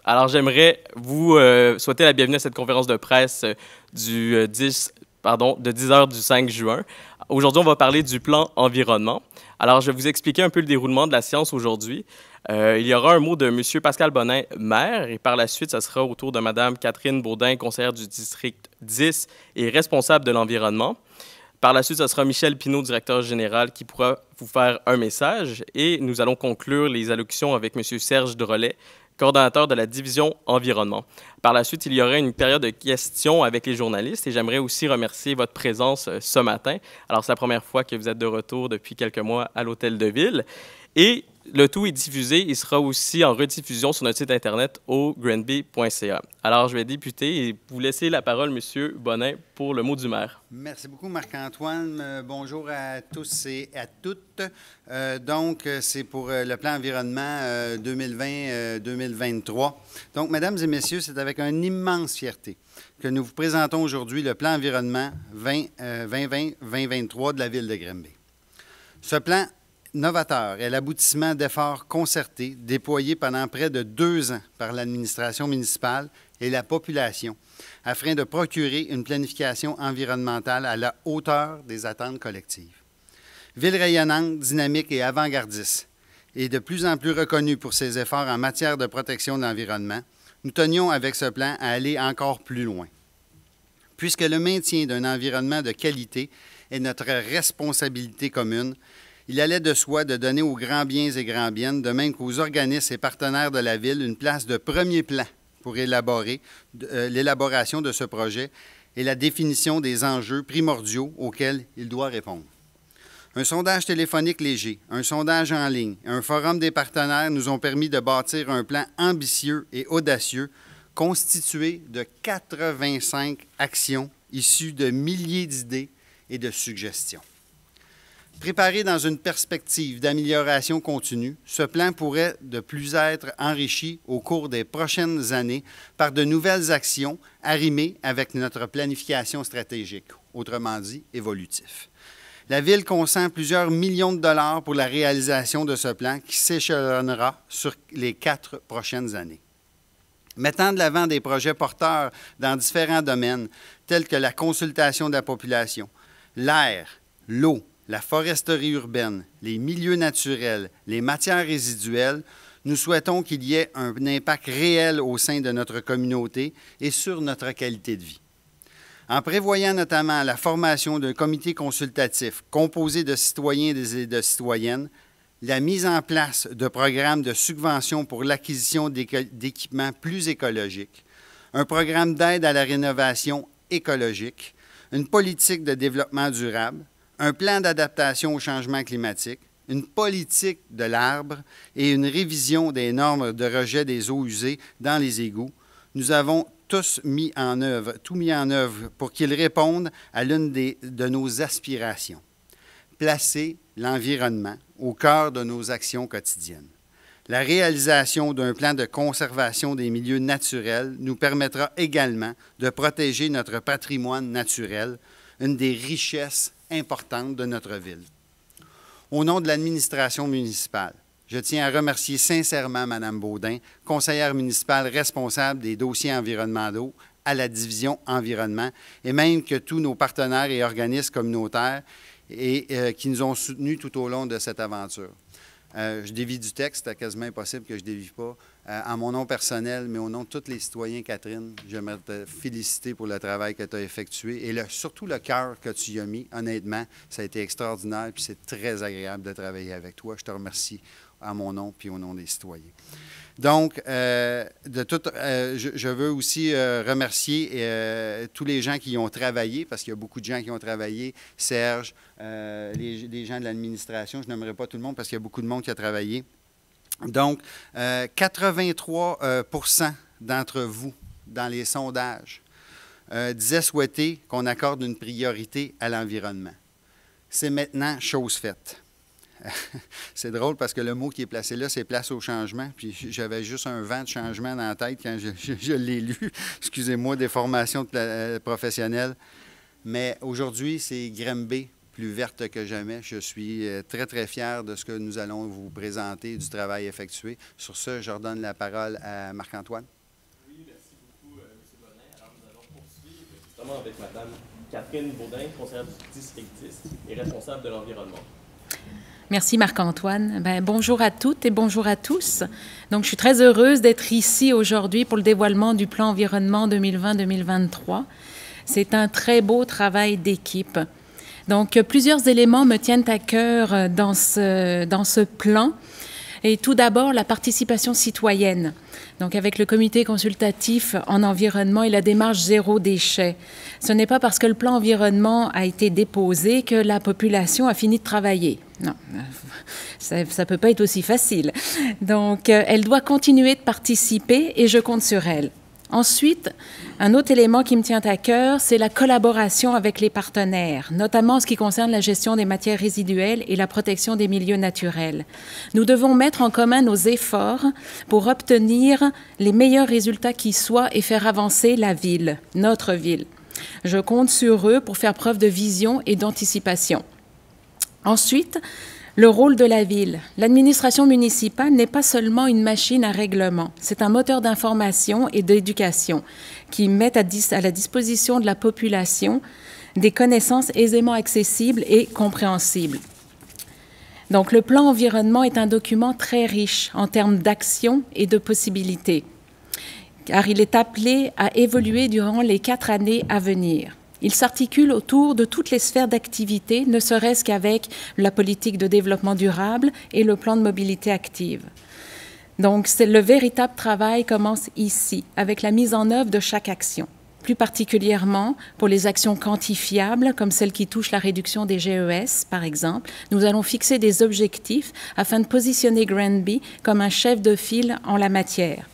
Alors, j'aimerais vous souhaiter la bienvenue à cette conférence de presse de 10 heures du 5 juin. Aujourd'hui, on va parler du plan environnement. Alors, je vais vous expliquer un peu le déroulement de la séance aujourd'hui. Il y aura un mot de M. Pascal Bonin, maire, et par la suite, ça sera au tour de Mme Catherine Baudin, conseillère du district 10 et responsable de l'environnement. Par la suite, ce sera Michel Pinault, directeur général, qui pourra vous faire un message. Et nous allons conclure les allocutions avec M. Serge Drolet, coordonnateur de la division environnement. Par la suite, il y aura une période de questions avec les journalistes et j'aimerais aussi remercier votre présence ce matin. Alors, c'est la première fois que vous êtes de retour depuis quelques mois à l'Hôtel de Ville. Et le tout est diffusé. Il sera aussi en rediffusion sur notre site Internet au granby.ca. Alors, je vais débuter et vous laisser la parole, M. Bonin, pour le mot du maire. Merci beaucoup, Marc-Antoine. Bonjour à tous et à toutes. C'est pour le plan environnement 2020-2023. Donc, mesdames et messieurs, c'est avec une immense fierté que nous vous présentons aujourd'hui le plan environnement 2020-2023 de la ville de Granby. Ce plan novateur est l'aboutissement d'efforts concertés déployés pendant près de 2 ans par l'administration municipale et la population afin de procurer une planification environnementale à la hauteur des attentes collectives. Ville rayonnante, dynamique et avant-gardiste, et de plus en plus reconnue pour ses efforts en matière de protection de l'environnement, nous tenions avec ce plan à aller encore plus loin. Puisque le maintien d'un environnement de qualité est notre responsabilité commune, il allait de soi de donner aux grands biens et grands biennes, de même qu'aux organismes et partenaires de la Ville, une place de premier plan pour l'élaboration de ce projet et la définition des enjeux primordiaux auxquels il doit répondre. Un sondage téléphonique léger, un sondage en ligne et un forum des partenaires nous ont permis de bâtir un plan ambitieux et audacieux constitué de 85 actions issues de milliers d'idées et de suggestions. Préparé dans une perspective d'amélioration continue, ce plan pourrait de plus être enrichi au cours des prochaines années par de nouvelles actions arrimées avec notre planification stratégique, autrement dit, évolutif. La Ville consent plusieurs millions de dollars pour la réalisation de ce plan qui s'échelonnera sur les 4 prochaines années. Mettant de l'avant des projets porteurs dans différents domaines, tels que la consultation de la population, l'air, l'eau, la foresterie urbaine, les milieux naturels, les matières résiduelles, nous souhaitons qu'il y ait un impact réel au sein de notre communauté et sur notre qualité de vie. En prévoyant notamment la formation d'un comité consultatif composé de citoyens et de citoyennes, la mise en place de programmes de subvention pour l'acquisition d'équipements plus écologiques, un programme d'aide à la rénovation écologique, une politique de développement durable, un plan d'adaptation au changement climatique, une politique de l'arbre et une révision des normes de rejet des eaux usées dans les égouts, nous avons tout mis en œuvre pour qu'ils répondent à l'une de nos aspirations, placer l'environnement au cœur de nos actions quotidiennes. La réalisation d'un plan de conservation des milieux naturels nous permettra également de protéger notre patrimoine naturel, une des richesses importantes de notre ville. Au nom de l'administration municipale, je tiens à remercier sincèrement Mme Baudin, conseillère municipale responsable des dossiers environnementaux à la division environnement, et même que tous nos partenaires et organismes communautaires qui nous ont soutenus tout au long de cette aventure. Je dévie du texte, c'est quasiment impossible que je ne dévie pas. En mon nom personnel, mais au nom de tous les citoyens, Catherine, j'aimerais te féliciter pour le travail que tu as effectué et surtout le cœur que tu y as mis. Honnêtement, ça a été extraordinaire puis c'est très agréable de travailler avec toi. Je te remercie à mon nom puis au nom des citoyens. Donc, je veux aussi remercier tous les gens qui y ont travaillé, parce qu'il y a beaucoup de gens qui ont travaillé, Serge, les gens de l'administration, je n'aimerais pas tout le monde parce qu'il y a beaucoup de monde qui a travaillé. Donc, 83 d'entre vous, dans les sondages, disaient souhaiter qu'on accorde une priorité à l'environnement. C'est maintenant chose faite. C'est drôle parce que le mot qui est placé là, c'est place au changement. Puis j'avais juste un vent de changement dans la tête quand je l'ai lu. Excusez-moi, des formations professionnelles. Mais aujourd'hui, c'est Granby plus verte que jamais. Je suis très, très fier de ce que nous allons vous présenter, du travail effectué. Sur ce, je redonne la parole à Marc-Antoine. Oui, merci beaucoup, M. Bonnin. Alors, nous allons poursuivre justement avec Mme Catherine Baudin, conseillère du district 10 et responsable de l'environnement. Merci Marc-Antoine. Bonjour à toutes et bonjour à tous. Donc, je suis très heureuse d'être ici aujourd'hui pour le dévoilement du plan environnement 2020-2023. C'est un très beau travail d'équipe. Donc, plusieurs éléments me tiennent à cœur dans ce plan. Et tout d'abord, la participation citoyenne. Donc, avec le comité consultatif en environnement et la démarche zéro déchet. Ce n'est pas parce que le plan environnement a été déposé que la population a fini de travailler. Non, ça ne peut pas être aussi facile. Donc, elle doit continuer de participer et je compte sur elle. Ensuite, un autre élément qui me tient à cœur, c'est la collaboration avec les partenaires, notamment en ce qui concerne la gestion des matières résiduelles et la protection des milieux naturels. Nous devons mettre en commun nos efforts pour obtenir les meilleurs résultats qui soient et faire avancer la ville, notre ville. Je compte sur eux pour faire preuve de vision et d'anticipation. Ensuite, le rôle de la ville. L'administration municipale n'est pas seulement une machine à règlement, c'est un moteur d'information et d'éducation qui met à la disposition de la population des connaissances aisément accessibles et compréhensibles. Donc, le plan environnement est un document très riche en termes d'action et de possibilités, car il est appelé à évoluer durant les 4 années à venir. Il s'articule autour de toutes les sphères d'activité, ne serait-ce qu'avec la politique de développement durable et le plan de mobilité active. Donc, le véritable travail commence ici, avec la mise en œuvre de chaque action. Plus particulièrement pour les actions quantifiables, comme celles qui touchent la réduction des GES, par exemple, nous allons fixer des objectifs afin de positionner Granby comme un chef de file en la matière.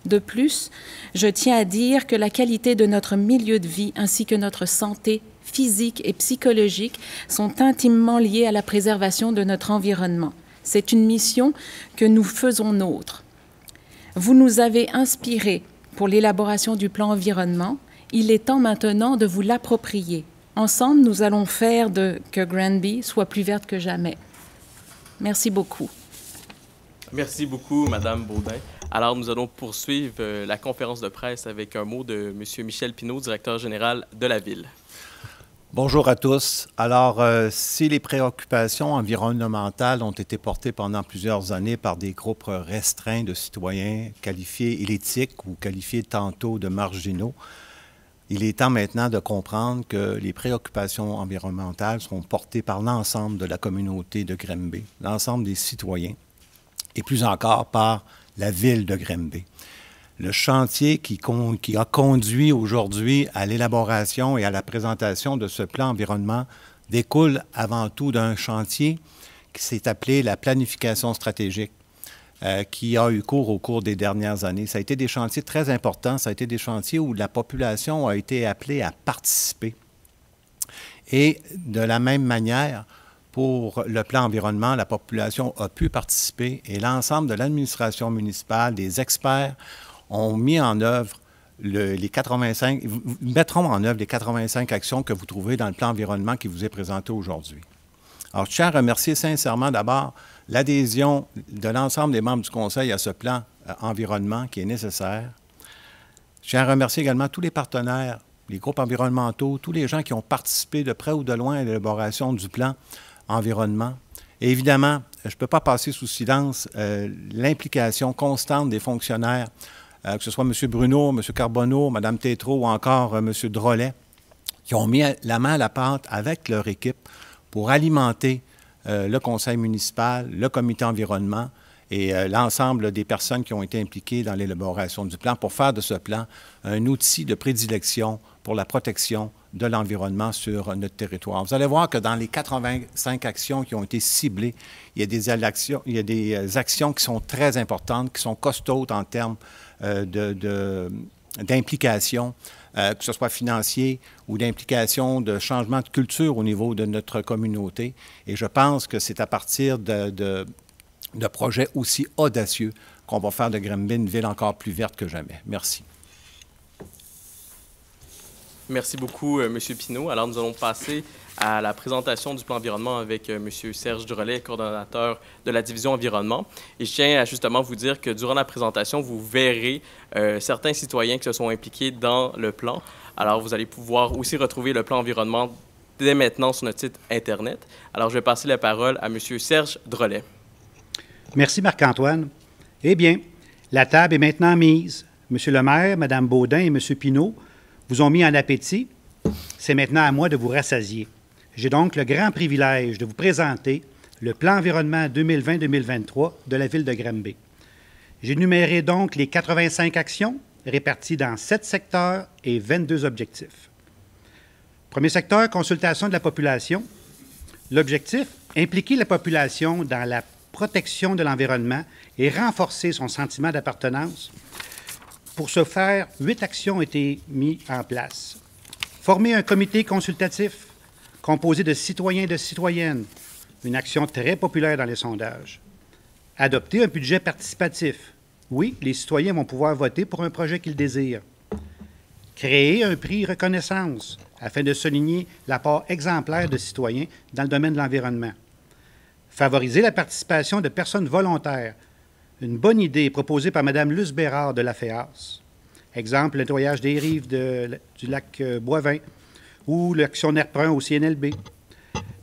De plus, je tiens à dire que la qualité de notre milieu de vie ainsi que notre santé physique et psychologique sont intimement liées à la préservation de notre environnement. C'est une mission que nous faisons nôtre. Vous nous avez inspirés pour l'élaboration du plan environnement. Il est temps maintenant de vous l'approprier. Ensemble, nous allons faire que Granby soit plus verte que jamais. Merci beaucoup. Merci beaucoup, Mme Baudin. Alors, nous allons poursuivre la conférence de presse avec un mot de M. Michel Pinault, directeur général de la Ville. Bonjour à tous. Alors, si les préoccupations environnementales ont été portées pendant plusieurs années par des groupes restreints de citoyens qualifiés élitistes ou qualifiés tantôt de marginaux, il est temps maintenant de comprendre que les préoccupations environnementales sont portées par l'ensemble de la communauté de Granby, l'ensemble des citoyens, et plus encore par la ville de Granby. Le chantier qui a conduit aujourd'hui à l'élaboration et à la présentation de ce plan environnement découle avant tout d'un chantier qui s'est appelé la planification stratégique, qui a eu cours au cours des dernières années. Ça a été des chantiers très importants, ça a été des chantiers où la population a été appelée à participer. Et de la même manière, pour le plan environnement, la population a pu participer et l'ensemble de l'administration municipale, des experts, ont mis en œuvre mettront en œuvre les 85 actions que vous trouvez dans le plan environnement qui vous est présenté aujourd'hui. Alors, je tiens à remercier sincèrement d'abord l'adhésion de l'ensemble des membres du Conseil à ce plan environnement qui est nécessaire. Je tiens à remercier également tous les partenaires, les groupes environnementaux, tous les gens qui ont participé de près ou de loin à l'élaboration du plan environnement. Et évidemment, je ne peux pas passer sous silence l'implication constante des fonctionnaires, que ce soit M. Bruno, M. Carbonneau, Mme Tétrault ou encore M. Drolet, qui ont mis la main à la pâte avec leur équipe pour alimenter le conseil municipal, le comité environnement et l'ensemble des personnes qui ont été impliquées dans l'élaboration du plan pour faire de ce plan un outil de prédilection pour la protection de l'environnement sur notre territoire. Vous allez voir que dans les 85 actions qui ont été ciblées, il y a des actions qui sont très importantes, qui sont costaudes en termes d'implication, que ce soit financier ou d'implication de changement de culture au niveau de notre communauté. Et je pense que c'est à partir de projets aussi audacieux qu'on va faire de Granby une ville encore plus verte que jamais. Merci. Merci beaucoup, M. Pinault. Alors, nous allons passer à la présentation du plan environnement avec M. Serge Drolet, coordonnateur de la division environnement. Et je tiens à justement vous dire que durant la présentation, vous verrez certains citoyens qui se sont impliqués dans le plan. Alors, vous allez pouvoir aussi retrouver le plan environnement dès maintenant sur notre site Internet. Alors, je vais passer la parole à M. Serge Drolet. Merci, Marc-Antoine. Eh bien, la table est maintenant mise. Monsieur le maire, Mme Baudin et M. Pinault vous ont mis en appétit. C'est maintenant à moi de vous rassasier. J'ai donc le grand privilège de vous présenter le plan environnement 2020-2023 de la ville de Granby. J'ai numéré donc les 85 actions réparties dans 7 secteurs et 22 objectifs. Premier secteur, consultation de la population. L'objectif, impliquer la population dans la protection de l'environnement et renforcer son sentiment d'appartenance. Pour ce faire, 8 actions ont été mises en place. Former un comité consultatif composé de citoyens et de citoyennes, une action très populaire dans les sondages. Adopter un budget participatif. Oui, les citoyens vont pouvoir voter pour un projet qu'ils désirent. Créer un prix reconnaissance afin de souligner l'apport exemplaire de citoyens dans le domaine de l'environnement. Favoriser la participation de personnes volontaires. Une bonne idée proposée par Mme Luce Bérard de la FEAS. Exemple, le nettoyage des rives du lac Boivin ou l'actionnaire prun au CNLB.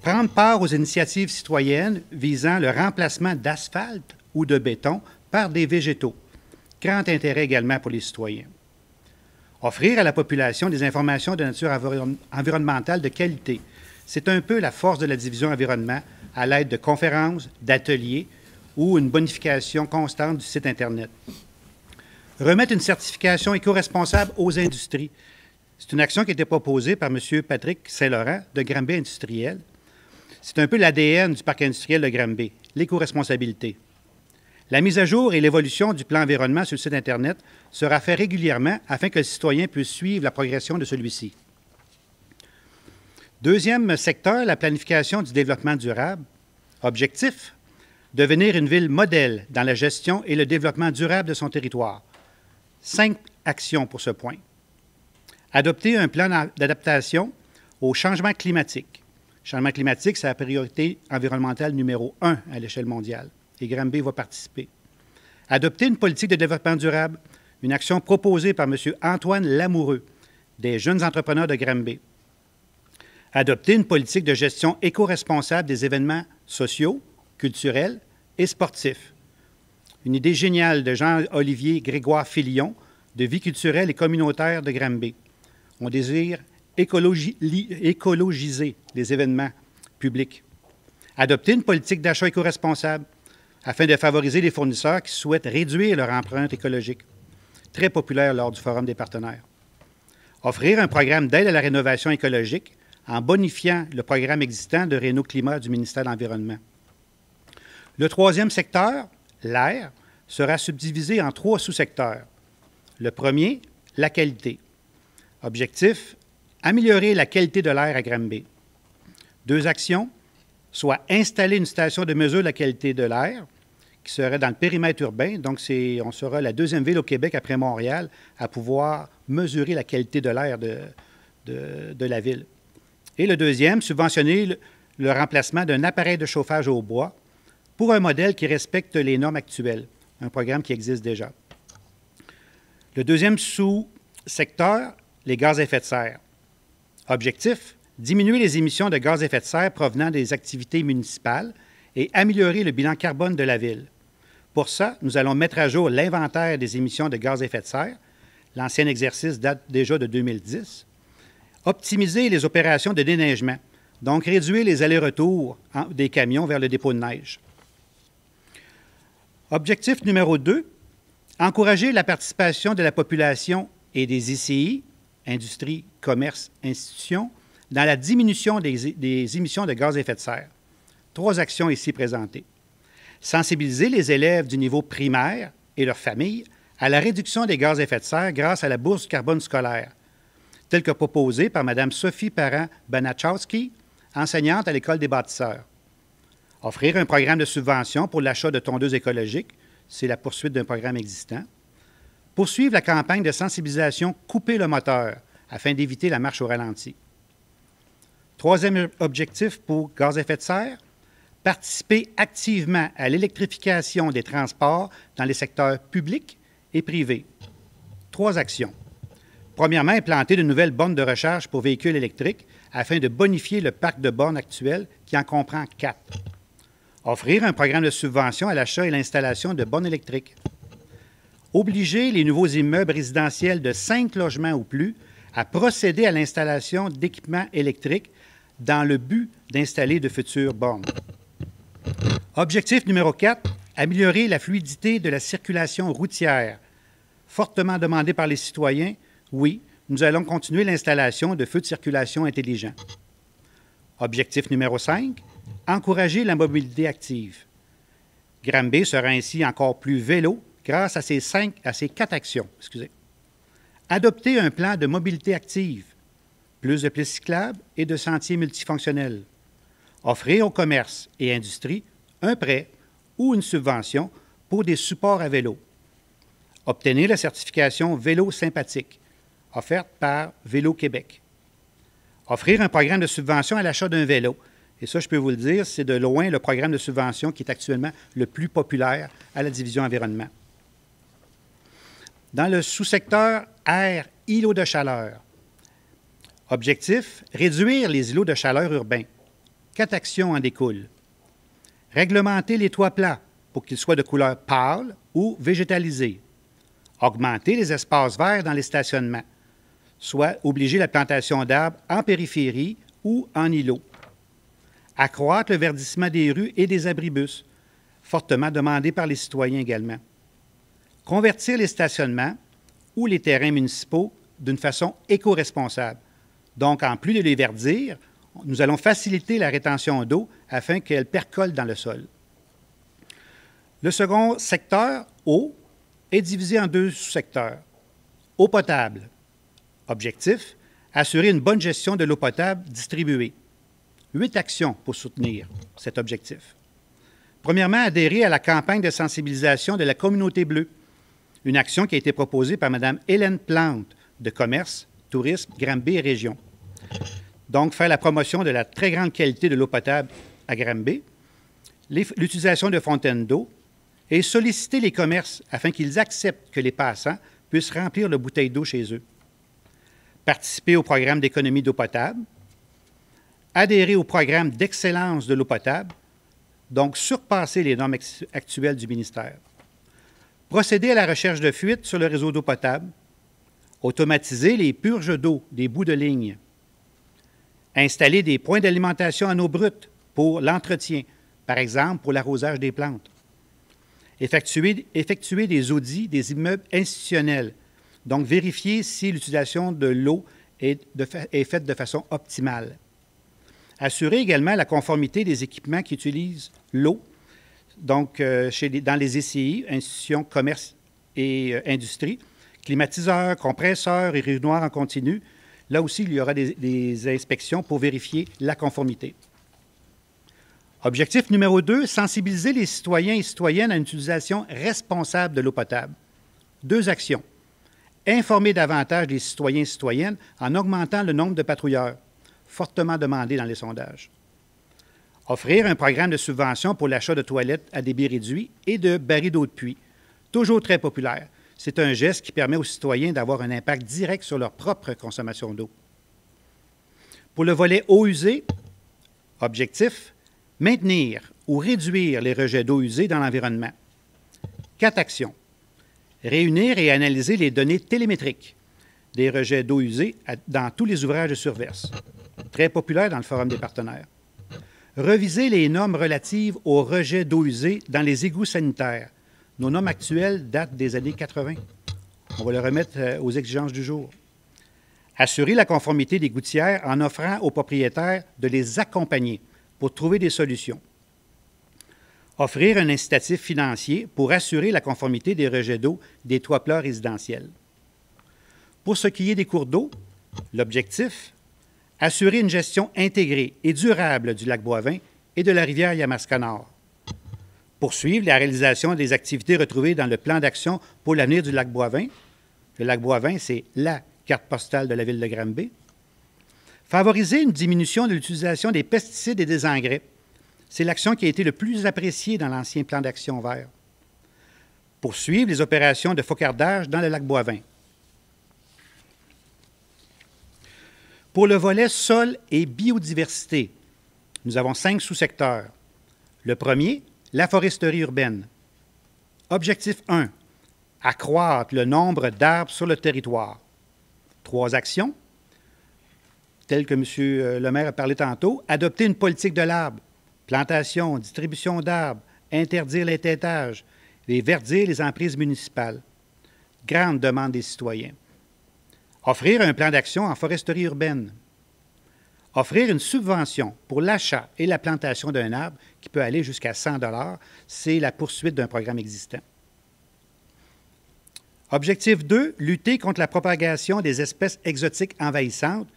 Prendre part aux initiatives citoyennes visant le remplacement d'asphalte ou de béton par des végétaux. Grand intérêt également pour les citoyens. Offrir à la population des informations de nature environnementale de qualité. C'est un peu la force de la division environnement à l'aide de conférences, d'ateliers ou une bonification constante du site Internet. Remettre une certification éco-responsable aux industries. C'est une action qui a été proposée par M. Patrick Saint-Laurent de Granby Industriel. C'est un peu l'ADN du parc industriel de Granby, l'éco-responsabilité. La mise à jour et l'évolution du plan environnement sur le site Internet sera faite régulièrement afin que le citoyen puisse suivre la progression de celui-ci. Deuxième secteur, la planification du développement durable. Objectif, devenir une ville modèle dans la gestion et le développement durable de son territoire. 5 actions pour ce point. Adopter un plan d'adaptation au changement climatique. Le changement climatique, c'est la priorité environnementale numéro 1 à l'échelle mondiale. Et Granby va participer. Adopter une politique de développement durable, une action proposée par M. Antoine Lamoureux, des jeunes entrepreneurs de Granby. Adopter une politique de gestion éco-responsable des événements sociaux, culturels et sportifs. Une idée géniale de Jean-Olivier Grégoire Filion, de Vie culturelle et communautaire de Granby. On désire écologiser les événements publics. Adopter une politique d'achat éco-responsable afin de favoriser les fournisseurs qui souhaitent réduire leur empreinte écologique. Très populaire lors du Forum des partenaires. Offrir un programme d'aide à la rénovation écologique en bonifiant le programme existant de Réno Climat du ministère de l'Environnement. Le troisième secteur, l'air, sera subdivisé en 3 sous-secteurs. Le premier, la qualité. Objectif, améliorer la qualité de l'air à Granby. 2 actions, soit installer une station de mesure de la qualité de l'air, qui serait dans le périmètre urbain. Donc, on sera la 2e ville au Québec après Montréal à pouvoir mesurer la qualité de l'air de la ville. Et le deuxième, subventionner le remplacement d'un appareil de chauffage au bois pour un modèle qui respecte les normes actuelles, un programme qui existe déjà. Le deuxième sous-secteur, les gaz à effet de serre. Objectif, diminuer les émissions de gaz à effet de serre provenant des activités municipales et améliorer le bilan carbone de la ville. Pour ça, nous allons mettre à jour l'inventaire des émissions de gaz à effet de serre. L'ancien exercice date déjà de 2010. Optimiser les opérations de déneigement, donc réduire les allers-retours des camions vers le dépôt de neige. Objectif numéro 2, encourager la participation de la population et des ICI, industrie, commerce, institutions, dans la diminution des émissions de gaz à effet de serre. 3 actions ici présentées. Sensibiliser les élèves du niveau primaire et leurs familles à la réduction des gaz à effet de serre grâce à la bourse carbone scolaire, telle que proposée par Mme Sophie Parent-Banachowski, enseignante à l'École des bâtisseurs. Offrir un programme de subvention pour l'achat de tondeuses écologiques, c'est la poursuite d'un programme existant. Poursuivre la campagne de sensibilisation « Couper le moteur » afin d'éviter la marche au ralenti. Troisième objectif pour gaz à effet de serre, participer activement à l'électrification des transports dans les secteurs publics et privés. 3 actions. Premièrement, implanter de nouvelles bornes de recharge pour véhicules électriques afin de bonifier le parc de bornes actuel qui en comprend 4. Offrir un programme de subvention à l'achat et l'installation de bornes électriques. Obliger les nouveaux immeubles résidentiels de 5 logements ou plus à procéder à l'installation d'équipements électriques dans le but d'installer de futures bornes. Objectif numéro 4, améliorer la fluidité de la circulation routière. Fortement demandé par les citoyens, oui, nous allons continuer l'installation de feux de circulation intelligents. Objectif numéro 5, encourager la mobilité active. Granby sera ainsi encore plus vélo grâce à ces 4 actions. Adopter un plan de mobilité active, plus de pistes cyclables et de sentiers multifonctionnels. Offrir aux commerces et industries un prêt ou une subvention pour des supports à vélo. Obtenir la certification Vélo sympathique, offerte par Vélo Québec. Offrir un programme de subvention à l'achat d'un vélo. Et ça, je peux vous le dire, c'est de loin le programme de subvention qui est actuellement le plus populaire à la division environnement. Dans le sous-secteur air, îlots de chaleur. Objectif, réduire les îlots de chaleur urbains. 4 actions en découlent. Réglementer les toits plats pour qu'ils soient de couleur pâle ou végétalisés. Augmenter les espaces verts dans les stationnements, soit obliger la plantation d'arbres en périphérie ou en îlots. Accroître le verdissement des rues et des abribus, fortement demandé par les citoyens également. Convertir les stationnements ou les terrains municipaux d'une façon éco-responsable. Donc, en plus de les verdir, nous allons faciliter la rétention d'eau afin qu'elle percole dans le sol. Le second secteur, eau, est divisé en 2 sous-secteurs. Eau potable. Objectif, assurer une bonne gestion de l'eau potable distribuée. 8 actions pour soutenir cet objectif. Premièrement, adhérer à la campagne de sensibilisation de la communauté bleue, une action qui a été proposée par Mme Hélène Plante de Commerce, Tourisme, Granby et Région. Donc, faire la promotion de la très grande qualité de l'eau potable à Granby, l'utilisation de fontaines d'eau et solliciter les commerces afin qu'ils acceptent que les passants puissent remplir leurs bouteilles d'eau chez eux. Participer au programme d'économie d'eau potable, adhérer au programme d'excellence de l'eau potable, donc surpasser les normes actuelles du ministère. Procéder à la recherche de fuites sur le réseau d'eau potable, automatiser les purges d'eau des bouts de ligne, installer des points d'alimentation en eau brute pour l'entretien, par exemple pour l'arrosage des plantes, effectuer des audits des immeubles institutionnels, donc vérifier si l'utilisation de l'eau est faite de façon optimale. Assurer également la conformité des équipements qui utilisent l'eau, donc dans les ECI, institutions, commerce et industrie, climatiseurs, compresseurs et urinoirs en continu. Là aussi, il y aura des inspections pour vérifier la conformité. Objectif numéro 2, sensibiliser les citoyens et citoyennes à une utilisation responsable de l'eau potable. 2 actions. Informer davantage les citoyens et citoyennes en augmentant le nombre de patrouilleurs, fortement demandé dans les sondages. Offrir un programme de subvention pour l'achat de toilettes à débit réduit et de barils d'eau de puits, toujours très populaire. C'est un geste qui permet aux citoyens d'avoir un impact direct sur leur propre consommation d'eau. Pour le volet eau usée, objectif, maintenir ou réduire les rejets d'eau usée dans l'environnement. 4 actions. Réunir et analyser les données télémétriques des rejets d'eau usée dans tous les ouvrages de surverse. Très populaire dans le Forum des partenaires. Reviser les normes relatives aux rejets d'eau usée dans les égouts sanitaires. Nos normes actuelles datent des années 80. On va les remettre aux exigences du jour. Assurer la conformité des gouttières en offrant aux propriétaires de les accompagner pour trouver des solutions. Offrir un incitatif financier pour assurer la conformité des rejets d'eau des toits plats résidentiels. Pour ce qui est des cours d'eau, l'objectif, assurer une gestion intégrée et durable du lac Boivin et de la rivière Yamaska-Nord. Poursuivre la réalisation des activités retrouvées dans le plan d'action pour l'avenir du lac Boivin. Le lac Boivin, c'est la carte postale de la ville de Granby. Favoriser une diminution de l'utilisation des pesticides et des engrais. C'est l'action qui a été le plus appréciée dans l'ancien plan d'action vert. Poursuivre les opérations de faucardage dans le lac Boivin. Pour le volet sol et biodiversité, nous avons 5 sous-secteurs. Le premier, la foresterie urbaine. Objectif 1, accroître le nombre d'arbres sur le territoire. 3 actions, telles que M. le maire a parlé tantôt, adopter une politique de l'arbre, plantation, distribution d'arbres, interdire l'étêtage et verdir les emprises municipales. Grande demande des citoyens. Offrir un plan d'action en foresterie urbaine. Offrir une subvention pour l'achat et la plantation d'un arbre qui peut aller jusqu'à 100 $, c'est la poursuite d'un programme existant. Objectif 2, lutter contre la propagation des espèces exotiques envahissantes.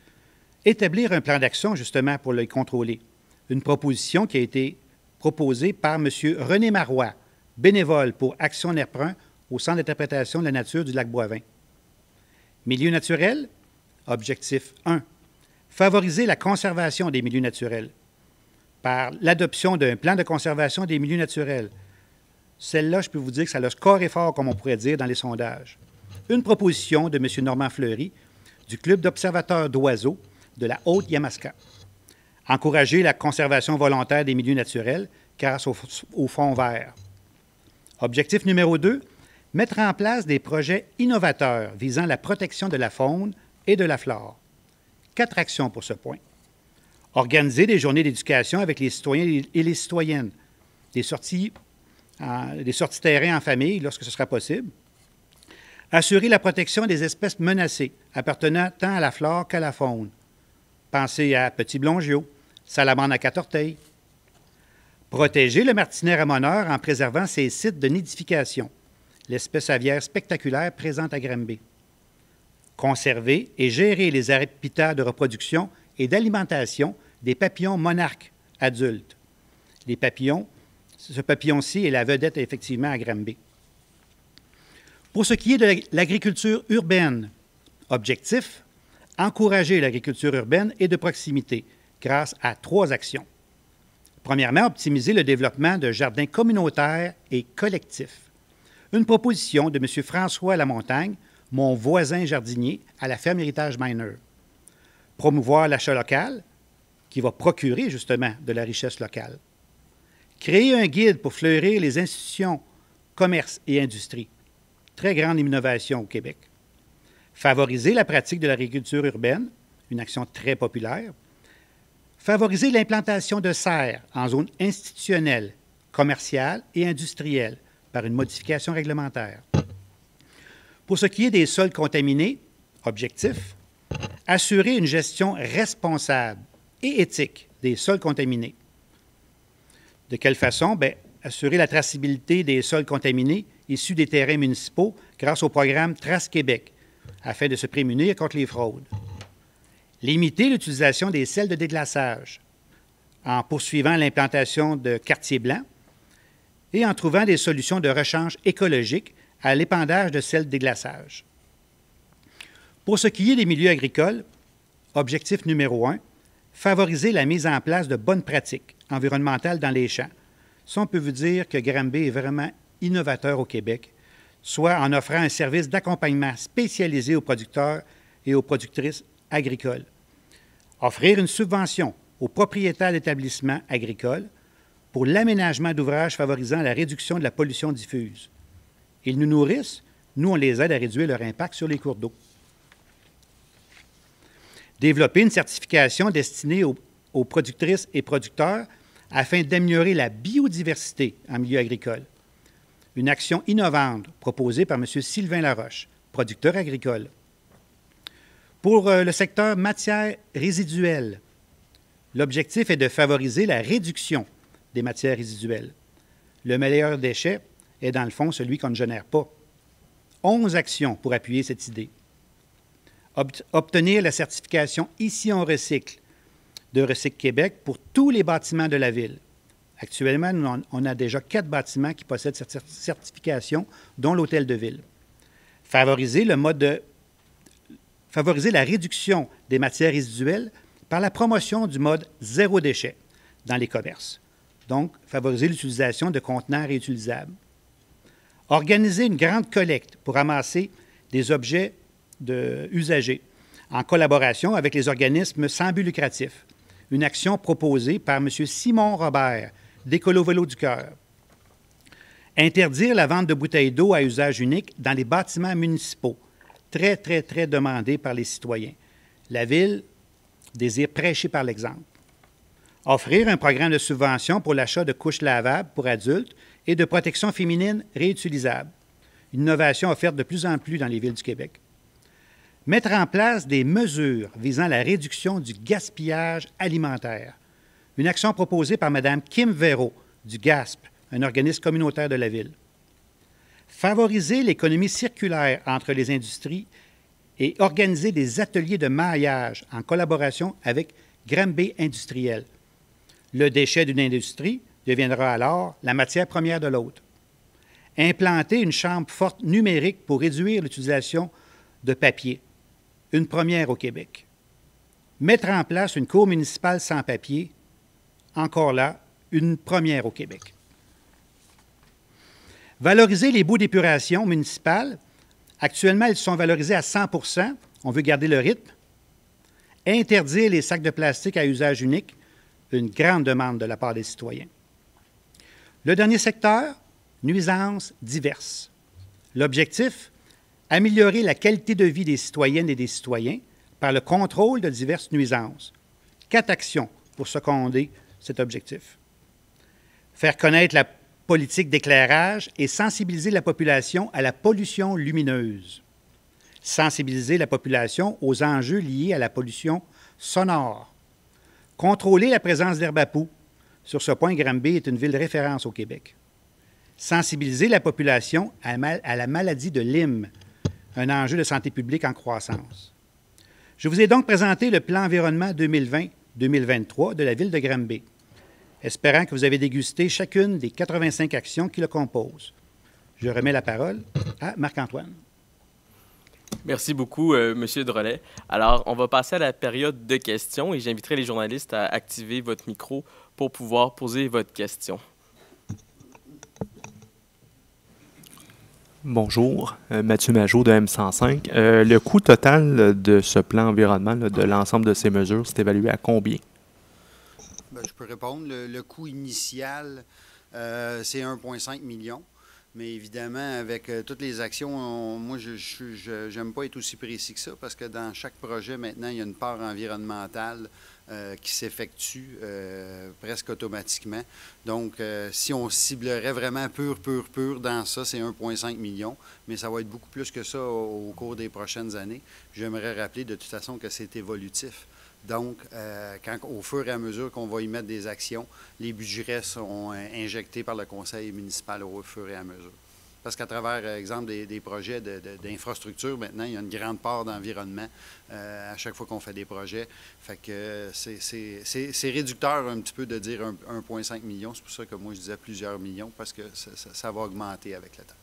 Établir un plan d'action justement pour les contrôler. Une proposition qui a été proposée par M. René Marois, bénévole pour Action NERPRUN au Centre d'interprétation de la nature du lac Boivin. Milieux naturels, objectif 1. Favoriser la conservation des milieux naturels par l'adoption d'un plan de conservation des milieux naturels. Celle-là, je peux vous dire que ça a scoré fort, comme on pourrait dire, dans les sondages. Une proposition de M. Normand Fleury du Club d'observateurs d'oiseaux de la Haute-Yamaska. Encourager la conservation volontaire des milieux naturels grâce au fonds vert. Objectif numéro 2, mettre en place des projets innovateurs visant la protection de la faune et de la flore. 4 actions pour ce point. Organiser des journées d'éducation avec les citoyens et les citoyennes. Des sorties terrain en famille lorsque ce sera possible. Assurer la protection des espèces menacées appartenant tant à la flore qu'à la faune. Pensez à petit blongiot, salamandre à 4 orteils. Protéger le martinet ramoneur en préservant ses sites de nidification, l'espèce aviaire spectaculaire présente à Granby. Conserver et gérer les habitats de reproduction et d'alimentation des papillons monarques adultes. Les papillons, ce papillon-ci est la vedette effectivement à Granby. Pour ce qui est de l'agriculture urbaine, objectif, encourager l'agriculture urbaine et de proximité grâce à 3 actions. Premièrement, optimiser le développement de jardins communautaires et collectifs. Une proposition de M. François Lamontagne, mon voisin jardinier à la ferme Héritage Miner. Promouvoir l'achat local, qui va procurer justement de la richesse locale. Créer un guide pour fleurir les institutions, commerce et industrie. Très grande innovation au Québec. Favoriser la pratique de l'agriculture urbaine, une action très populaire. Favoriser l'implantation de serres en zone institutionnelle, commerciale et industrielle par une modification réglementaire. Pour ce qui est des sols contaminés, objectif, assurer une gestion responsable et éthique des sols contaminés. De quelle façon? Bien, assurer la traçabilité des sols contaminés issus des terrains municipaux grâce au programme Trace Québec, afin de se prémunir contre les fraudes. Limiter l'utilisation des sels de déglaçage en poursuivant l'implantation de quartiers blancs et en trouvant des solutions de rechange écologique à l'épandage de sels de déglaçage. Pour ce qui est des milieux agricoles, objectif numéro 1, favoriser la mise en place de bonnes pratiques environnementales dans les champs. Ça, on peut vous dire que Granby est vraiment innovateur au Québec, soit en offrant un service d'accompagnement spécialisé aux producteurs et aux productrices agricoles. Offrir une subvention aux propriétaires d'établissements agricoles pour l'aménagement d'ouvrages favorisant la réduction de la pollution diffuse. Ils nous nourrissent, nous, on les aide à réduire leur impact sur les cours d'eau. Développer une certification destinée aux productrices et producteurs afin d'améliorer la biodiversité en milieu agricole. Une action innovante proposée par M. Sylvain Laroche, producteur agricole. Pour le secteur matières résiduelles, l'objectif est de favoriser la réduction des matières résiduelles. Le meilleur déchet est, dans le fond, celui qu'on ne génère pas. 11 actions pour appuyer cette idée. Obtenir la certification Ici on recycle de Recycle Québec pour tous les bâtiments de la ville. Actuellement, on a déjà 4 bâtiments qui possèdent cette certification, dont l'hôtel de ville. Favoriser le mode favoriser la réduction des matières résiduelles par la promotion du mode zéro déchet dans les commerces. Donc, favoriser l'utilisation de conteneurs réutilisables. Organiser une grande collecte pour ramasser des objets usagés en collaboration avec les organismes sans but lucratif. Une action proposée par M. Simon Robert d'Écolo Vélo du Cœur. Interdire la vente de bouteilles d'eau à usage unique dans les bâtiments municipaux. Très, très, très demandé par les citoyens. La Ville désire prêcher par l'exemple. Offrir un programme de subvention pour l'achat de couches lavables pour adultes et de protection féminine réutilisable. Une innovation offerte de plus en plus dans les villes du Québec. Mettre en place des mesures visant la réduction du gaspillage alimentaire. Une action proposée par Mme Kim Véro du GASP, un organisme communautaire de la Ville. Favoriser l'économie circulaire entre les industries et organiser des ateliers de maillage en collaboration avec Granby Industriel. Le déchet d'une industrie deviendra alors la matière première de l'autre. Implanter une chambre forte numérique pour réduire l'utilisation de papier. Une première au Québec. Mettre en place une cour municipale sans papier. Encore là, une première au Québec. Valoriser les boues d'épuration municipales. Actuellement, elles sont valorisées à 100 %. On veut garder le rythme. Interdire les sacs de plastique à usage unique. Une grande demande de la part des citoyens. Le dernier secteur, nuisances diverses. L'objectif, améliorer la qualité de vie des citoyennes et des citoyens par le contrôle de diverses nuisances. 4 actions pour seconder cet objectif. Faire connaître la politique d'éclairage et sensibiliser la population à la pollution lumineuse. Sensibiliser la population aux enjeux liés à la pollution sonore. Contrôler la présence d'herbe à poux. Sur ce point, Granby est une ville de référence au Québec. Sensibiliser la population à la maladie de Lyme, un enjeu de santé publique en croissance. Je vous ai donc présenté le plan environnement 2020-2023 de la ville de Granby, espérant que vous avez dégusté chacune des 85 actions qui le composent. Je remets la parole à Marc-Antoine. Merci beaucoup, M. Drolet. Alors, on va passer à la période de questions et j'inviterai les journalistes à activer votre micro pour pouvoir poser votre question. Bonjour, Mathieu Majot de M105. Le coût total de ce plan environnement, de l'ensemble de ces mesures, c'est évalué à combien? Bien, je peux répondre. Le coût initial, c'est 1,5 million. Mais évidemment, avec toutes les actions, moi, je n'aime pas être aussi précis que ça parce que dans chaque projet, maintenant, il y a une part environnementale qui s'effectue presque automatiquement. Donc, si on ciblerait vraiment pur dans ça, c'est 1,5 million, mais ça va être beaucoup plus que ça au cours des prochaines années. J'aimerais rappeler de toute façon que c'est évolutif. Donc, au fur et à mesure qu'on va y mettre des actions, les budgets sont injectés par le conseil municipal au fur et à mesure. Parce qu'à travers, par exemple, des projets d'infrastructure, maintenant, il y a une grande part d'environnement à chaque fois qu'on fait des projets. Fait que c'est réducteur un petit peu de dire 1,5 million. C'est pour ça que moi, je disais plusieurs millions, parce que ça va augmenter avec le temps.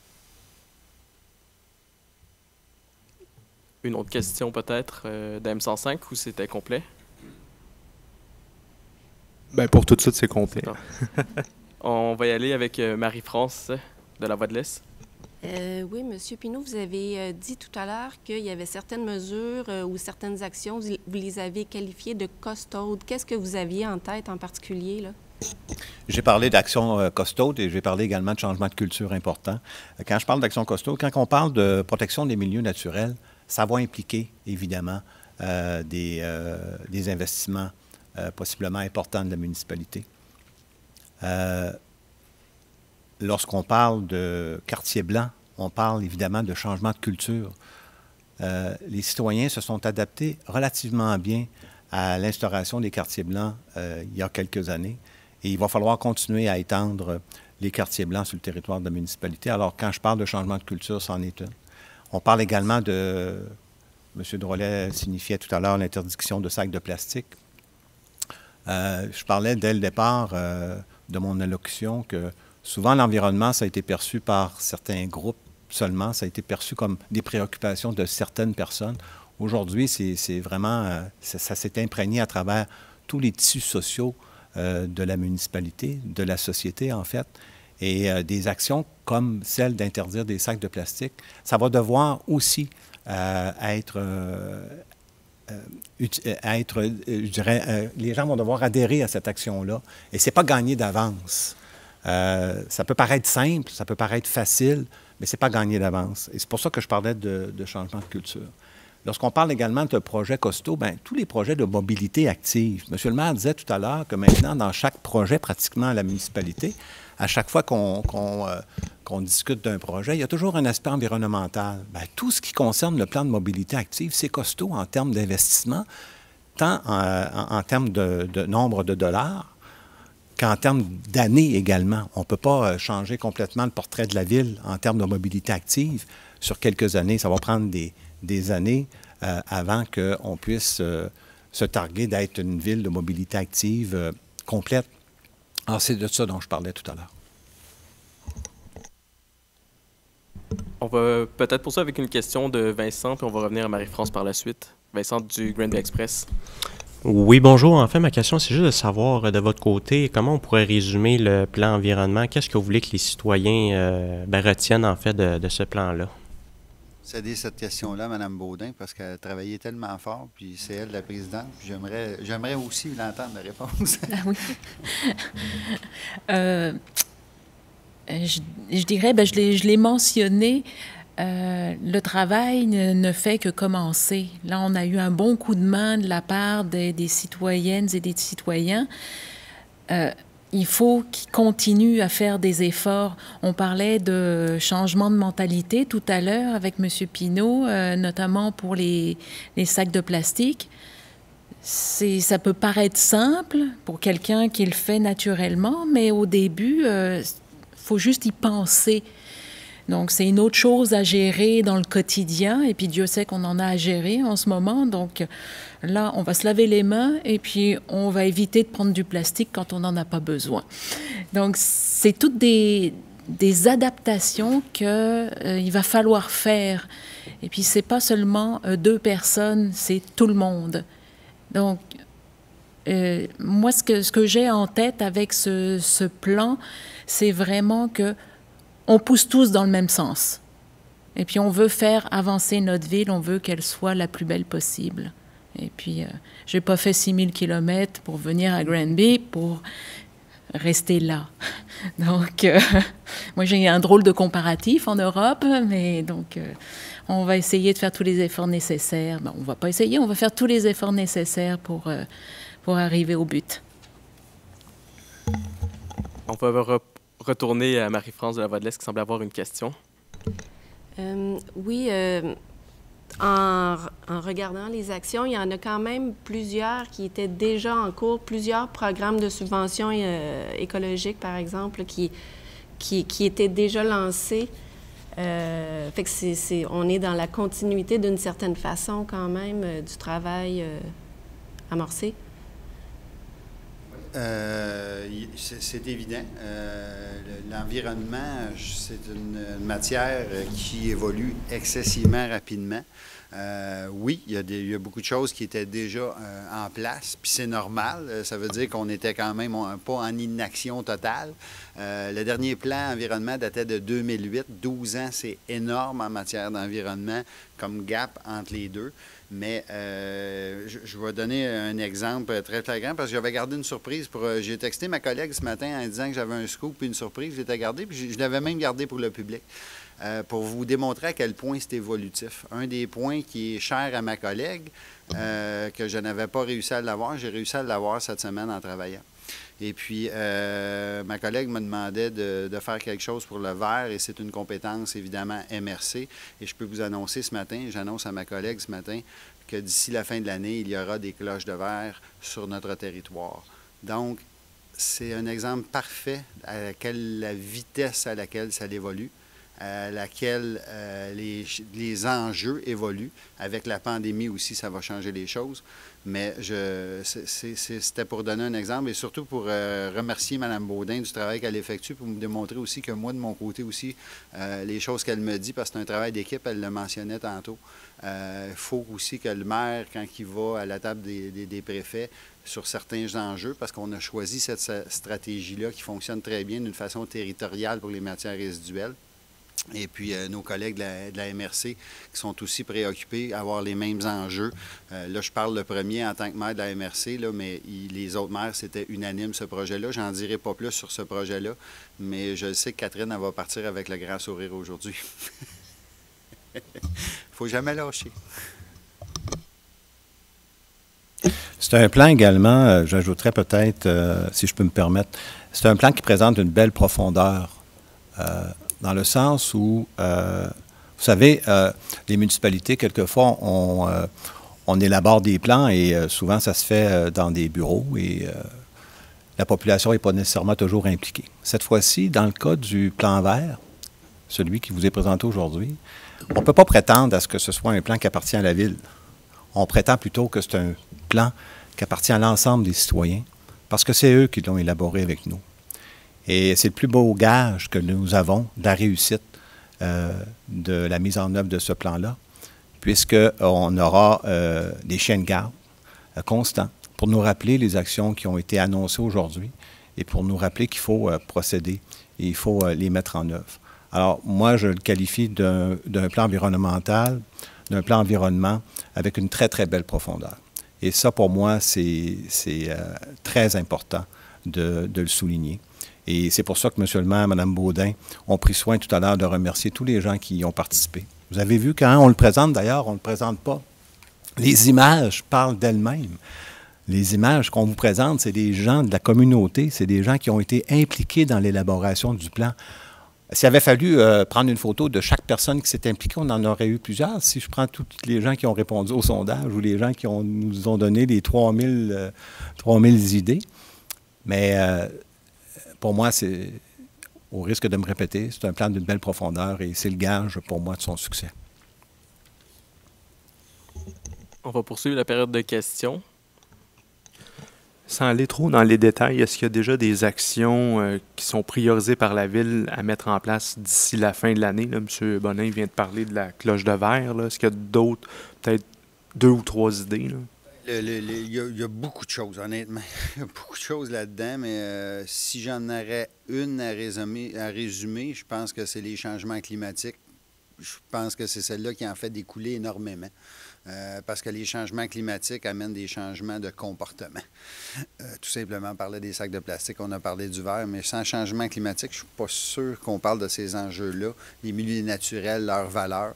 Une autre question peut-être d'M105 ou c'était complet? Bien, pour tout de suite, c'est complet. On va y aller avec Marie-France de la Voix de l'Est. Oui, M. Pinault, vous avez dit tout à l'heure qu'il y avait certaines mesures ou certaines actions, vous les avez qualifiées de costaudes. Qu'est-ce que vous aviez en tête en particulier, là? J'ai parlé d'actions costaudes et j'ai parlé également de changement de culture important. Quand je parle d'actions costaudes, quand on parle de protection des milieux naturels, ça va impliquer, évidemment, des investissements possiblement importants de la municipalité. Lorsqu'on parle de quartier blanc, on parle évidemment de changement de culture. Les citoyens se sont adaptés relativement bien à l'instauration des quartiers blancs il y a quelques années. Et il va falloir continuer à étendre les quartiers blancs sur le territoire de la municipalité. Alors, quand je parle de changement de culture, c'en est une. On parle également de, M. Drolet signifiait tout à l'heure l'interdiction de sacs de plastique. Je parlais dès le départ de mon allocution que souvent l'environnement, ça a été perçu par certains groupes seulement, ça a été perçu comme des préoccupations de certaines personnes. Aujourd'hui, c'est vraiment, ça s'est imprégné à travers tous les tissus sociaux de la municipalité, de la société en fait. Et des actions comme celle d'interdire des sacs de plastique, ça va devoir aussi être, je dirais, les gens vont devoir adhérer à cette action-là. Et ce n'est pas gagné d'avance. Ça peut paraître simple, ça peut paraître facile, mais ce n'est pas gagné d'avance. Et c'est pour ça que je parlais de changement de culture. Lorsqu'on parle également de projets costauds, bien, tous les projets de mobilité active. M. le maire disait tout à l'heure que maintenant, dans chaque projet pratiquement à la municipalité, à chaque fois qu'on discute d'un projet, il y a toujours un aspect environnemental. Bien, tout ce qui concerne le plan de mobilité active, c'est costaud en termes d'investissement, tant en termes de nombre de dollars qu'en termes d'années également. On ne peut pas changer complètement le portrait de la ville en termes de mobilité active sur quelques années. Ça va prendre des années avant qu'on puisse se targuer d'être une ville de mobilité active complète. Alors, c'est de ça dont je parlais tout à l'heure. On va peut-être poursuivre avec une question de Vincent, puis on va revenir à Marie-France par la suite. Vincent du Granby Express. Oui, bonjour. En fait, ma question, c'est juste de savoir de votre côté, comment on pourrait résumer le plan environnement? Qu'est-ce que vous voulez que les citoyens retiennent en fait de ce plan-là? Céder cette question-là à Mme Baudin parce qu'elle a travaillé tellement fort, puis c'est elle la présidente. Puis j'aimerais aussi l'entendre, la réponse. Ah oui. Je dirais, bien, je l'ai mentionné, le travail ne fait que commencer. Là, on a eu un bon coup de main de la part des citoyennes et des citoyens. Il faut qu'ils continuent à faire des efforts. On parlait de changement de mentalité tout à l'heure avec M. Pinault, notamment pour les sacs de plastique. Ça peut paraître simple pour quelqu'un qui le fait naturellement, mais au début, faut juste y penser. Donc, c'est une autre chose à gérer dans le quotidien, et puis Dieu sait qu'on en a à gérer en ce moment. Donc, là, on va se laver les mains, et puis on va éviter de prendre du plastique quand on n'en a pas besoin. Donc, c'est toutes des adaptations qu'il va falloir faire. Et puis, c'est pas seulement 2 personnes, c'est tout le monde. Donc, moi, ce que j'ai en tête avec ce plan, c'est vraiment que on pousse tous dans le même sens. Et puis, on veut faire avancer notre ville, on veut qu'elle soit la plus belle possible. Et puis, je n'ai pas fait 6000 kilomètres pour venir à Granby pour rester là. Donc, moi, j'ai un drôle de comparatif en Europe, mais donc, on va essayer de faire tous les efforts nécessaires. Bon, on ne va pas essayer, on va faire tous les efforts nécessaires pour arriver au but. On va retourner à Marie-France de la Voix de l'Est qui semble avoir une question. Oui, en regardant les actions, il y en a quand même plusieurs qui étaient déjà en cours, plusieurs programmes de subventions écologiques, par exemple, qui étaient déjà lancés. Fait que on est dans la continuité d'une certaine façon quand même du travail amorcé. C'est évident. L'environnement, c'est une matière qui évolue excessivement rapidement. Oui, il y a beaucoup de choses qui étaient déjà en place, puis c'est normal. Ça veut dire qu'on n'était quand même pas en inaction totale. Le dernier plan environnement datait de 2008. 12 ans, c'est énorme en matière d'environnement comme gap entre les deux. Mais je vais donner un exemple très flagrant parce que j'avais gardé une surprise. J'ai texté ma collègue ce matin en disant que j'avais un scoop et une surprise. Je l'étais gardé, puis je l'avais même gardé pour le public. Pour vous démontrer à quel point c'est évolutif. Un des points qui est cher à ma collègue, que je n'avais pas réussi à l'avoir, j'ai réussi à l'avoir cette semaine en travaillant. Et puis, ma collègue me demandait de faire quelque chose pour le verre, et c'est une compétence, évidemment, MRC. Et je peux vous annoncer ce matin, j'annonce à ma collègue ce matin, que d'ici la fin de l'année, il y aura des cloches de verre sur notre territoire. Donc, c'est un exemple parfait à la vitesse à laquelle ça évolue. à laquelle les enjeux évoluent. Avec la pandémie aussi, ça va changer les choses. Mais c'était pour donner un exemple et surtout pour remercier Mme Baudin du travail qu'elle effectue, pour me démontrer aussi que moi, de mon côté aussi, les choses qu'elle me dit, parce que c'est un travail d'équipe, elle le mentionnait tantôt. Il faut aussi que le maire, quand il va à la table des préfets sur certains enjeux, parce qu'on a choisi cette stratégie-là qui fonctionne très bien d'une façon territoriale pour les matières résiduelles. Et puis, nos collègues de la MRC qui sont aussi préoccupés à avoir les mêmes enjeux. Là, je parle le premier en tant que maire de la MRC, là, mais les autres maires, c'était unanime ce projet-là. J'en dirai pas plus sur ce projet-là, mais je sais que Catherine, elle va partir avec le grand sourire aujourd'hui. Faut jamais lâcher. C'est un plan également, j'ajouterais peut-être, si je peux me permettre, c'est un plan qui présente une belle profondeur. Dans le sens où, vous savez, les municipalités, quelquefois, on élabore des plans et souvent, ça se fait dans des bureaux et la population n'est pas nécessairement toujours impliquée. Cette fois-ci, dans le cas du plan vert, celui qui vous est présenté aujourd'hui, on ne peut pas prétendre à ce que ce soit un plan qui appartient à la Ville. On prétend plutôt que c'est un plan qui appartient à l'ensemble des citoyens parce que c'est eux qui l'ont élaboré avec nous. Et c'est le plus beau gage que nous avons de la réussite de la mise en œuvre de ce plan-là, puisqu'on aura des chiens de garde constants pour nous rappeler les actions qui ont été annoncées aujourd'hui et pour nous rappeler qu'il faut procéder et il faut les mettre en œuvre. Alors, moi, je le qualifie d'un plan environnemental, d'un plan environnement avec une très, très belle profondeur. Et ça, pour moi, c'est très important de le souligner. Et c'est pour ça que M. le maire, Mme Baudin ont pris soin tout à l'heure de remercier tous les gens qui y ont participé. Vous avez vu, quand on le présente d'ailleurs, on ne le présente pas. Les images parlent d'elles-mêmes. Les images qu'on vous présente, c'est des gens de la communauté, c'est des gens qui ont été impliqués dans l'élaboration du plan. S'il avait fallu prendre une photo de chaque personne qui s'est impliquée, on en aurait eu plusieurs. Si je prends tous les gens qui ont répondu au sondage ou les gens qui nous ont donné les 3000 idées. Mais pour moi, c'est, au risque de me répéter, c'est un plan d'une belle profondeur et c'est le gage pour moi de son succès. On va poursuivre la période de questions. Sans aller trop dans les détails, est-ce qu'il y a déjà des actions qui sont priorisées par la Ville à mettre en place d'ici la fin de l'année? M. Bonin vient de parler de la cloche de verre. Est-ce qu'il y a d'autres, peut-être 2 ou 3 idées? Là? Il y a beaucoup de choses, honnêtement. Il y a beaucoup de choses là-dedans, mais si j'en aurais une à résumer, je pense que c'est les changements climatiques. Je pense que c'est celle-là qui en fait découler énormément. Parce que les changements climatiques amènent des changements de comportement. Tout simplement, on parlait des sacs de plastique, on a parlé du verre, mais sans changement climatique, je ne suis pas sûr qu'on parle de ces enjeux-là, les milieux naturels, leurs valeurs.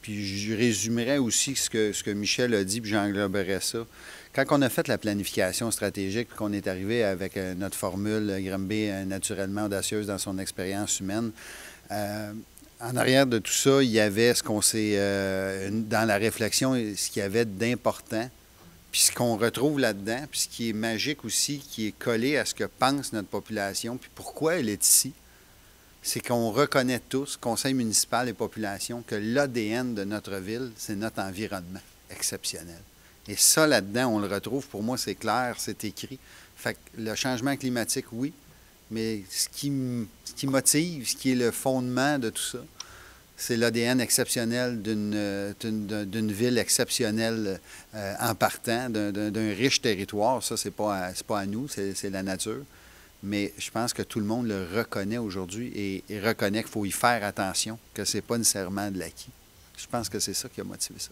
Puis je résumerais aussi ce que Michel a dit, puis j'engloberais ça. Quand on a fait la planification stratégique, puis qu'on est arrivé avec notre formule Granby naturellement audacieuse dans son expérience humaine, en arrière de tout ça, il y avait ce qu'on s'est, dans la réflexion, ce qu'il y avait d'important, puis ce qu'on retrouve là-dedans, puis ce qui est magique aussi, qui est collé à ce que pense notre population, puis pourquoi elle est ici, c'est qu'on reconnaît tous, conseil municipal et population, que l'ADN de notre ville, c'est notre environnement exceptionnel. Et ça, là-dedans, on le retrouve, pour moi, c'est clair, c'est écrit. Fait que le changement climatique, oui, mais ce qui motive, ce qui est le fondement de tout ça, c'est l'ADN exceptionnel d'une ville exceptionnelle en partant, d'un riche territoire. Ça, c'est pas à nous, c'est la nature. Mais je pense que tout le monde le reconnaît aujourd'hui et reconnaît qu'il faut y faire attention, que ce n'est pas nécessairement de l'acquis. Je pense que c'est ça qui a motivé ça.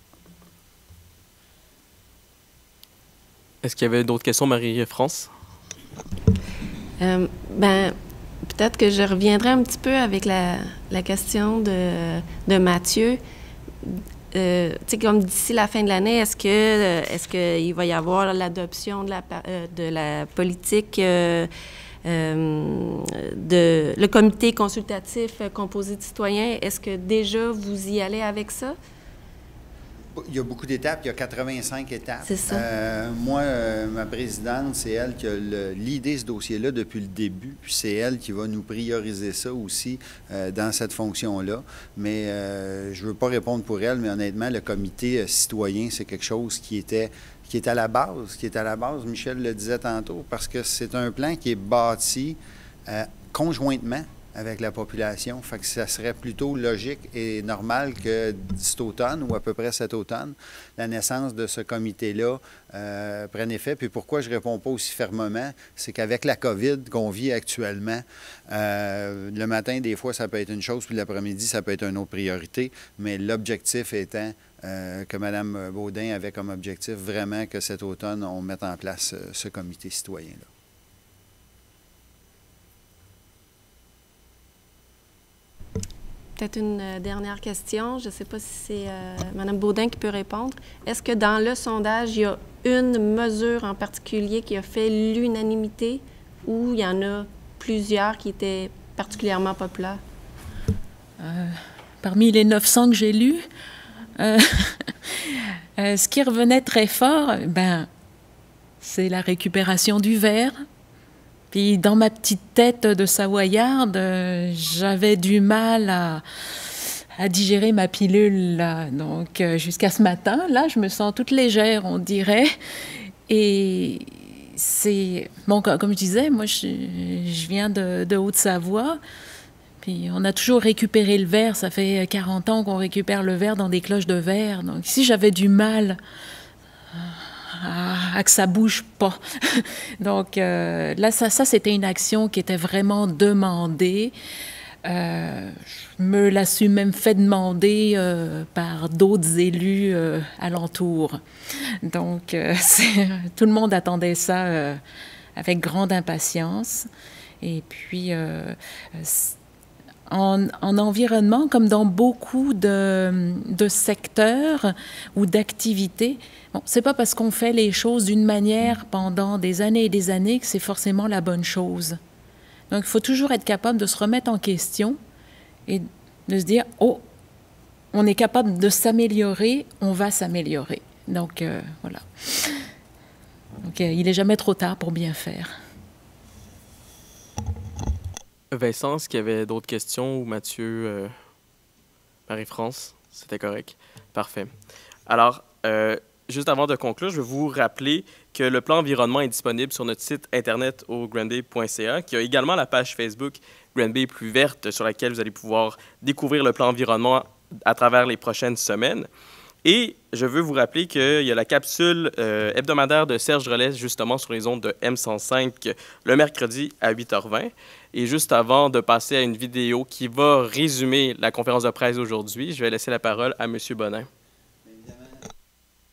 Est-ce qu'il y avait d'autres questions, Marie-France? Peut-être que je reviendrai un petit peu avec la question de Mathieu. Tu sais, comme d'ici la fin de l'année, est-ce qu'il va y avoir l'adoption de la politique le comité consultatif composé de citoyens? Est-ce que déjà vous y allez avec ça? Il y a beaucoup d'étapes, il y a 85 étapes. C'est ça. Moi, ma présidente, c'est elle qui a l'idée ce dossier-là depuis le début, puis c'est elle qui va nous prioriser ça aussi dans cette fonction-là. Mais je ne veux pas répondre pour elle, mais honnêtement, le comité citoyen, c'est quelque chose qui est à la base, Michel le disait tantôt, parce que c'est un plan qui est bâti conjointement avec la population. Fait que ça serait plutôt logique et normal que cet automne, ou à peu près cet automne, la naissance de ce comité-là prenne effet. Puis pourquoi je ne réponds pas aussi fermement, c'est qu'avec la COVID qu'on vit actuellement, le matin, des fois, ça peut être une chose, puis l'après-midi, ça peut être une autre priorité, mais l'objectif étant que Mme Baudin avait comme objectif vraiment que cet automne, on mette en place ce comité citoyen-là. Peut-être une dernière question. Je ne sais pas si c'est Mme Baudin qui peut répondre. Est-ce que dans le sondage, il y a une mesure en particulier qui a fait l'unanimité ou il y en a plusieurs qui étaient particulièrement populaires? Parmi les 900 que j'ai lus, ce qui revenait très fort, c'est la récupération du verre. Puis dans ma petite tête de Savoyarde, j'avais du mal à digérer ma pilule. Là. Donc jusqu'à ce matin, là, je me sens toute légère, on dirait. Et c'est... Bon, comme je disais, moi, je viens de Haute-Savoie. Puis on a toujours récupéré le verre. Ça fait 40 ans qu'on récupère le verre dans des cloches de verre. Donc si j'avais du mal à que ça bouge pas. Donc là, ça c'était une action qui était vraiment demandée. Je me la suis même fait demander par d'autres élus alentour. Donc tout le monde attendait ça avec grande impatience. Et puis en environnement, comme dans beaucoup de secteurs ou d'activités, bon, c'est pas parce qu'on fait les choses d'une manière pendant des années et des années que c'est forcément la bonne chose. Donc, il faut toujours être capable de se remettre en question et de se dire « Oh, on est capable de s'améliorer, on va s'améliorer. » Donc, voilà. Donc, il n'est jamais trop tard pour bien faire. Vincent, est-ce qu'il y avait d'autres questions ou Mathieu, Marie-France? C'était correct? Parfait. Alors, juste avant de conclure, je vais vous rappeler que le plan environnement est disponible sur notre site internet au grandbay.ca, qui a également la page Facebook Grandbay plus verte sur laquelle vous allez pouvoir découvrir le plan environnement à travers les prochaines semaines. Et je veux vous rappeler qu'il y a la capsule hebdomadaire de Serge Relais, justement sur les ondes de M105, le mercredi à 8h20. Et juste avant de passer à une vidéo qui va résumer la conférence de presse d'aujourd'hui, je vais laisser la parole à M. Bonin.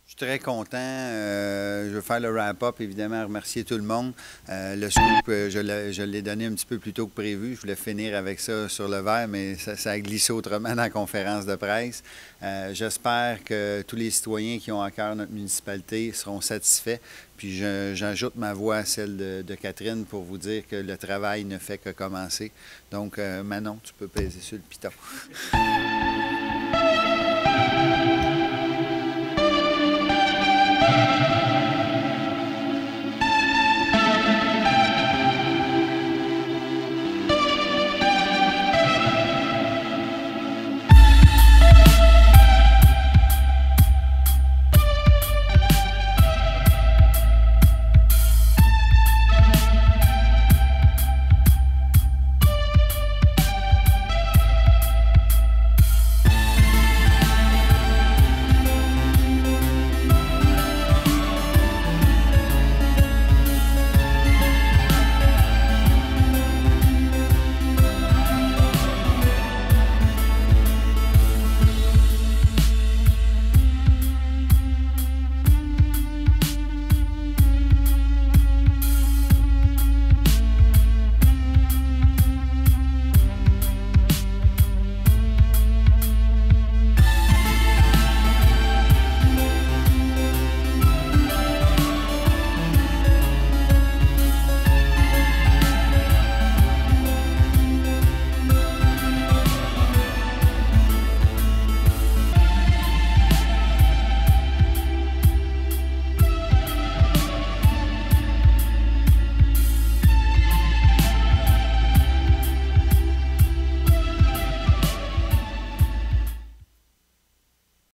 Je suis très content. Je veux faire le wrap-up, évidemment, remercier tout le monde. Le scoop, je l'ai donné un petit peu plus tôt que prévu. Je voulais finir avec ça sur le verre, mais ça a glissé autrement dans la conférence de presse. J'espère que tous les citoyens qui ont à cœur notre municipalité seront satisfaits. Puis j'ajoute ma voix à celle de Catherine pour vous dire que le travail ne fait que commencer. Donc, Manon, tu peux peser sur le piton.